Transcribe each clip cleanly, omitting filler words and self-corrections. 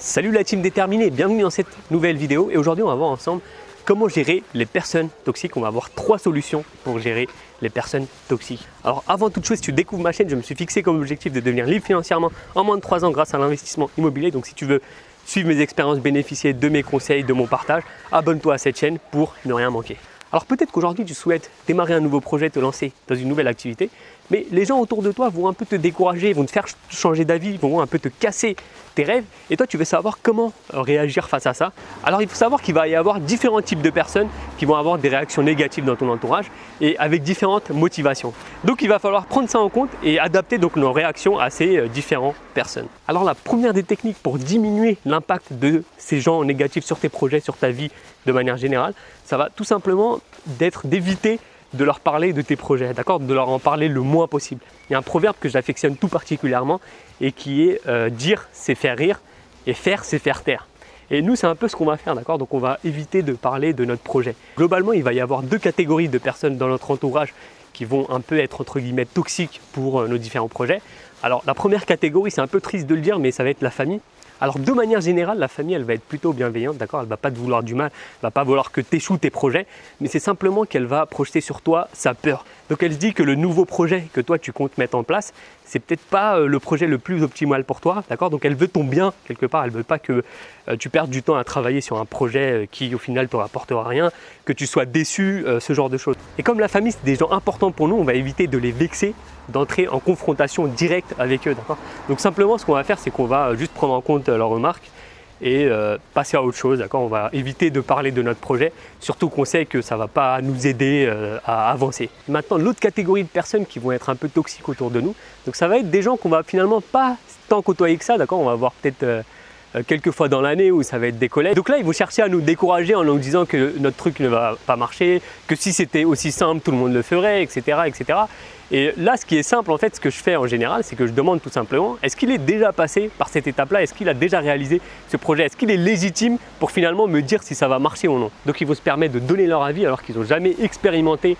Salut la team déterminée, bienvenue dans cette nouvelle vidéo et aujourd'hui on va voir ensemble comment gérer les personnes toxiques. On va avoir 3 solutions pour gérer les personnes toxiques. Alors avant toute chose, si tu découvres ma chaîne, je me suis fixé comme objectif de devenir libre financièrement en moins de 3 ans grâce à l'investissement immobilier. Donc si tu veux suivre mes expériences, bénéficier de mes conseils, de mon partage, abonne-toi à cette chaîne pour ne rien manquer. Alors peut-être qu'aujourd'hui tu souhaites démarrer un nouveau projet, te lancer dans une nouvelle activité, mais les gens autour de toi vont un peu te décourager, vont te faire changer d'avis, vont un peu te casser tes rêves et toi tu veux savoir comment réagir face à ça. Alors il faut savoir qu'il va y avoir différents types de personnes qui vont avoir des réactions négatives dans ton entourage et avec différentes motivations. Donc il va falloir prendre ça en compte et adapter donc nos réactions à ces différentes personnes. Alors la première des techniques pour diminuer l'impact de ces gens négatifs sur tes projets, sur ta vie de manière générale, ça va tout simplement d'éviter de leur parler de tes projets, d'accord, de leur en parler le moins possible. Il y a un proverbe que j'affectionne tout particulièrement et qui est dire c'est faire rire et faire c'est faire taire. Et nous c'est un peu ce qu'on va faire, d'accord, donc on va éviter de parler de notre projet. Globalement il va y avoir 2 catégories de personnes dans notre entourage qui vont un peu être entre guillemets toxiques pour nos différents projets. Alors la première catégorie, c'est un peu triste de le dire, mais ça va être la famille. Alors de manière générale, la famille, elle va être plutôt bienveillante, d'accord, elle ne va pas te vouloir du mal, elle ne va pas vouloir que tu échoues tes projets, mais c'est simplement qu'elle va projeter sur toi sa peur. Donc elle se dit que le nouveau projet que toi tu comptes mettre en place, c'est peut-être pas le projet le plus optimal pour toi, d'accord, donc elle veut ton bien quelque part, elle ne veut pas que tu perdes du temps à travailler sur un projet qui au final ne te rapportera rien, que tu sois déçu, ce genre de choses. Et comme la famille c'est des gens importants pour nous, on va éviter de les vexer, d'entrer en confrontation directe avec eux, d'accord. Donc simplement ce qu'on va faire, c'est qu'on va juste prendre en compte leurs remarques et passer à autre chose, d'accord. On va éviter de parler de notre projet, surtout qu'on sait que ça ne va pas nous aider à avancer. Maintenant, l'autre catégorie de personnes qui vont être un peu toxiques autour de nous, donc ça va être des gens qu'on va finalement pas tant côtoyer que ça, d'accord. On va voir peut-être quelques fois dans l'année où ça va être des collègues. Donc là, ils vont chercher à nous décourager en nous disant que notre truc ne va pas marcher, que si c'était aussi simple, tout le monde le ferait, etc., etc. Et là, ce qui est simple, en fait, ce que je fais en général, c'est que je demande tout simplement, est-ce qu'il est déjà passé par cette étape-là? Est-ce qu'il a déjà réalisé ce projet? Est-ce qu'il est légitime pour finalement me dire si ça va marcher ou non? Donc, ils vont se permettre de donner leur avis alors qu'ils n'ont jamais expérimenté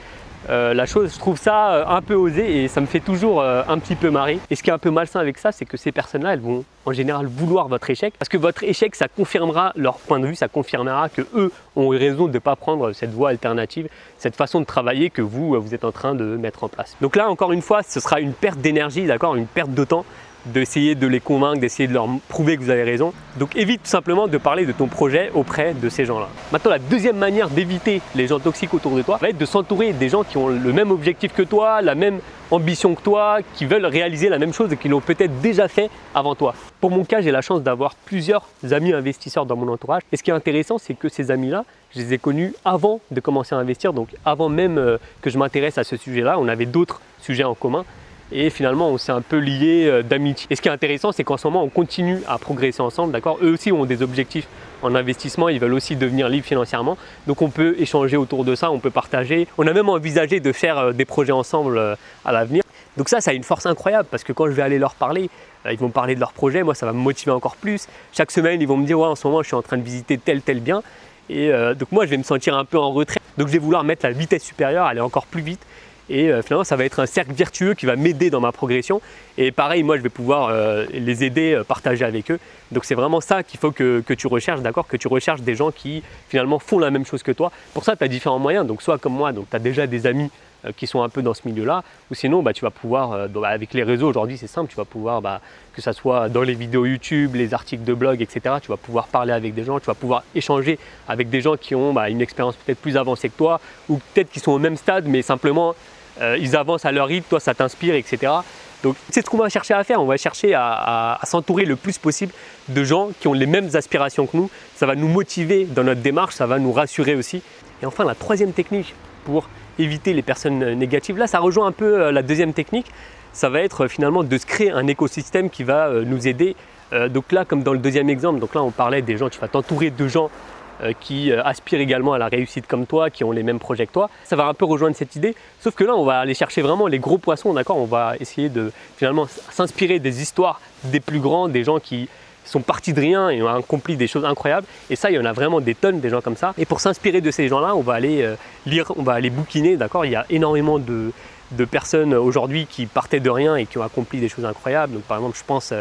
la chose. Je trouve ça un peu osé et ça me fait toujours un petit peu marrer. Et ce qui est un peu malsain avec ça, c'est que ces personnes-là, elles vont en général vouloir votre échec parce que votre échec, ça confirmera leur point de vue, ça confirmera que eux ont eu raison de ne pas prendre cette voie alternative, cette façon de travailler que vous êtes en train de mettre en place. Donc là, encore une fois, ce sera une perte d'énergie, d'accord, une perte de temps, d'essayer de les convaincre, d'essayer de leur prouver que vous avez raison. Donc évite tout simplement de parler de ton projet auprès de ces gens-là. Maintenant, la deuxième manière d'éviter les gens toxiques autour de toi va être de s'entourer des gens qui ont le même objectif que toi, la même ambition que toi, qui veulent réaliser la même chose et qui l'ont peut-être déjà fait avant toi. Pour mon cas, j'ai la chance d'avoir plusieurs amis investisseurs dans mon entourage. Et ce qui est intéressant, c'est que ces amis-là, je les ai connus avant de commencer à investir, donc avant même que je m'intéresse à ce sujet-là. On avait d'autres sujets en commun. Et finalement, on s'est un peu liés d'amitié. Et ce qui est intéressant, c'est qu'en ce moment, on continue à progresser ensemble, d'accord. Eux aussi ont des objectifs en investissement, ils veulent aussi devenir libres financièrement. Donc on peut échanger autour de ça, on peut partager. On a même envisagé de faire des projets ensemble à l'avenir. Donc ça a une force incroyable parce que quand je vais aller leur parler, ils vont me parler de leur projet, moi ça va me motiver encore plus. Chaque semaine, ils vont me dire ouais, en ce moment, je suis en train de visiter tel bien. Et donc moi, je vais me sentir un peu en retrait. Donc je vais vouloir mettre la vitesse supérieure, aller encore plus vite. Et finalement, ça va être un cercle vertueux qui va m'aider dans ma progression. Et pareil, moi, je vais pouvoir les aider, partager avec eux. Donc, c'est vraiment ça qu'il faut que tu recherches, d'accord? Que tu recherches des gens qui, finalement, font la même chose que toi. Pour ça, tu as différents moyens. Donc, soit comme moi, tu as déjà des amis qui sont un peu dans ce milieu-là. Ou sinon, tu vas pouvoir, avec les réseaux aujourd'hui, c'est simple, tu vas pouvoir, que ça soit dans les vidéos YouTube, les articles de blog, etc., tu vas pouvoir parler avec des gens, tu vas pouvoir échanger avec des gens qui ont une expérience peut-être plus avancée que toi ou peut-être qui sont au même stade, mais simplement, ils avancent à leur rythme, toi ça t'inspire, etc. Donc c'est ce qu'on va chercher à faire, on va chercher à s'entourer le plus possible de gens qui ont les mêmes aspirations que nous. Ça va nous motiver dans notre démarche, ça va nous rassurer aussi. Et enfin la troisième technique pour éviter les personnes négatives, là ça rejoint un peu la deuxième technique, ça va être finalement de se créer un écosystème qui va nous aider. Donc là comme dans le deuxième exemple, donc là on parlait des gens, tu vas t'entourer de gens qui aspirent également à la réussite comme toi, qui ont les mêmes projets que toi. Ça va un peu rejoindre cette idée, sauf que là on va aller chercher vraiment les gros poissons, d'accord. On va essayer de finalement s'inspirer des histoires des plus grands, des gens qui sont partis de rien et ont accompli des choses incroyables. Et ça, il y en a vraiment des tonnes, des gens comme ça. Et pour s'inspirer de ces gens-là, on va aller lire, on va aller bouquiner, d'accord. Il y a énormément de personnes aujourd'hui qui partaient de rien et qui ont accompli des choses incroyables. Donc par exemple, je pense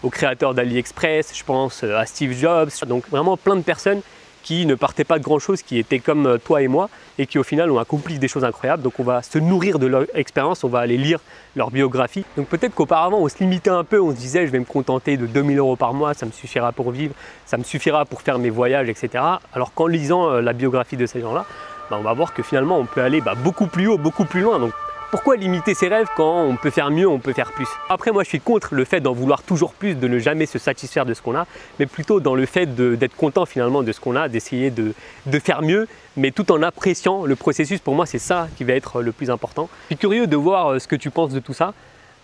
aux créateurs d'AliExpress, je pense à Steve Jobs. Donc vraiment plein de personnes qui ne partaient pas de grand chose, qui étaient comme toi et moi et qui au final ont accompli des choses incroyables. Donc on va se nourrir de leur expérience, on va aller lire leur biographie. Donc peut-être qu'auparavant on se limitait un peu, on se disait je vais me contenter de 2000 € par mois, ça me suffira pour vivre, ça me suffira pour faire mes voyages, etc. Alors qu'en lisant la biographie de ces gens-là, on va voir que finalement on peut aller beaucoup plus haut, beaucoup plus loin. Donc pourquoi limiter ses rêves quand on peut faire mieux, on peut faire plus? Après moi je suis contre le fait d'en vouloir toujours plus, de ne jamais se satisfaire de ce qu'on a, mais plutôt dans le fait d'être content finalement de ce qu'on a, d'essayer de faire mieux, mais tout en appréciant le processus. Pour moi c'est ça qui va être le plus important. Je suis curieux de voir ce que tu penses de tout ça.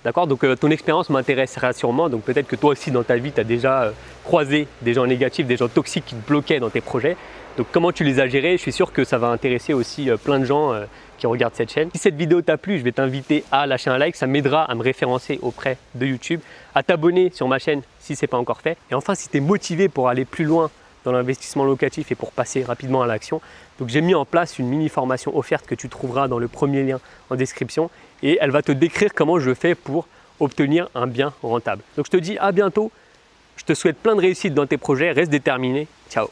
D'accord, donc ton expérience m'intéressera sûrement, donc peut-être que toi aussi dans ta vie tu as déjà croisé des gens négatifs, des gens toxiques qui te bloquaient dans tes projets. Donc comment tu les as gérés? Je suis sûr que ça va intéresser aussi plein de gens qui regardent cette chaîne. Si cette vidéo t'a plu, je vais t'inviter à lâcher un like, ça m'aidera à me référencer auprès de YouTube, à t'abonner sur ma chaîne si ce n'est pas encore fait. Et enfin, si tu es motivé pour aller plus loin dans l'investissement locatif et pour passer rapidement à l'action, donc j'ai mis en place une mini formation offerte que tu trouveras dans le premier lien en description et elle va te décrire comment je fais pour obtenir un bien rentable. Donc je te dis à bientôt, je te souhaite plein de réussite dans tes projets, reste déterminé, ciao.